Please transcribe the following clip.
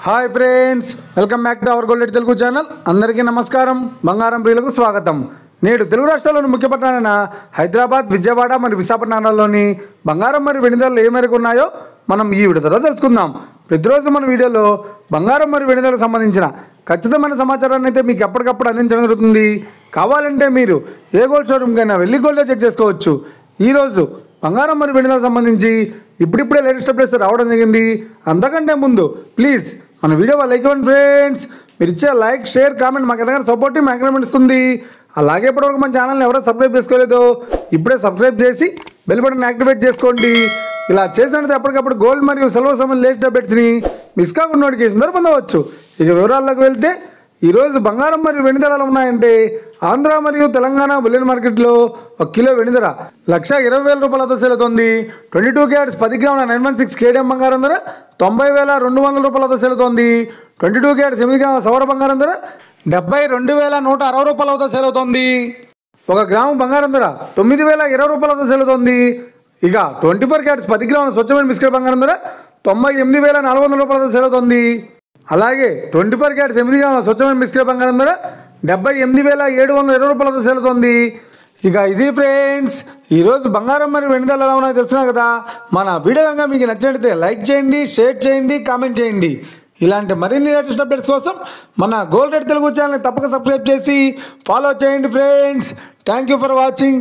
Hi friends, welcome back to our gold Telugu channel. అందరికీ నమస్కారం. బంగారం ప్రియులకు స్వాగతం. నేడు తెలుగు రాష్ట్రాల్లోని ముఖ్య పట్టణాలైన హైదరాబాద్, విజయవాడ మరియు విశాఖపట్నాల్లోని బంగారం మరియు వెండి ధరలు ఏ మేరకు ఉన్నాయో మనం ఈ వీడియోలో తెలుసుకుందాం. ప్రతిరోజు మన వీడియోలో బంగారం మరియు వెండి ధరలకు సంబంధించిన ఖచ్చితమైన సమాచారాన్ని అయితే మీకు ఎప్పటికప్పుడు అందించడం జరుగుతుంది. కావాలంటే మీరు ఏ గోల్డ్ షోరూమ్కైనా వెళ్ళి గోల్డ్లో చెక్ చేసుకోవచ్చు. ఈరోజు బంగారం మరియు వెండి ధరలకు సంబంధించి ఇప్పుడిప్పుడే లేటెస్ట్ అప్డేట్స్ రావడం జరిగింది. అంతకంటే ముందు ప్లీజ్ మన వీడియో లైక్ ఇవ్వండి ఫ్రెండ్స్. మీరు ఇచ్చే లైక్, షేర్, కామెంట్ మాకు ఎంతగానో సపోర్టివ్ ఎంకరేజ్మెంట్ ఇస్తుంది. అలాగే ఇప్పటివరకు మన ఛానల్ని ఎవరైనా సబ్స్క్రైబ్ చేసుకోలేదో ఇప్పుడే సబ్స్క్రైబ్ చేసి బెల్ బటన్ యాక్టివేట్ చేసుకోండి. ఇలా చేసినట్టు ఎప్పటికప్పుడు గోల్డ్ మరియు సిల్వర్ సంబంధించిన లేటెస్ట్ అప్డేట్స్ని మిస్ కాకుండా నోటిఫికేషన్ ద్వారా పొందవచ్చు. ఇక వివరాల్లోకి వెళ్తే ఈరోజు బంగారం మరియు వెండి ధరలు ఉన్నాయంటే ఆంధ్ర మరియు తెలంగాణ బులియన్ మార్కెట్లో 1 కిలో వెండి ధర 1,20,000 రూపాయలతో సేల్ అవుతుంది. 22 క్యారెట్స్ 10 గ్రాముల 916 కేడిఎం బంగారం ధర 90,200 రూపాయలతో సేల్ అవుతుంది. 22 క్యారెట్స్ 8 గ్రాముల సవర బంగారం ధర 72,160 రూపాయలతో సేల్ అవుతుంది. 1 గ్రాము బంగారం ధర 9,020 రూపాయలతో సేల్ అవుతుంది. ఇక 24 క్యారెట్స్ 10 గ్రాముల స్వచ్ఛమైన బిస్కెట్ బంగారం ధర 98,400 రూపాయలతో సేల్ అవుతుంది. అలాగే 24 క్యారెట్స్ 8 గ్రాముల స్వచ్ఛమైన బిస్కెట్ బంగారం ధర 78,720 రూపాయలతో సేల్ అవుతుంది. ఇక ఇది ఫ్రెండ్స్, ఈరోజు బంగారం మరియు వెండి ధరలు ఎలా ఉన్నాయో తెలుసున్నా కదా. మన వీడియో కనుక మీకు నచ్చినట్లయితే లైక్ చేయండి, షేర్ చేయండి, కామెంట్ చేయండి. ఇలాంటి మరిన్ని లేటెస్ట్ అప్డేట్స్ కోసం మన గోల్డ్ రేట్ తెలుగు ఛానల్ని తప్పక సబ్స్క్రైబ్ చేసి ఫాలో చేయండి friends. Thank you for watching.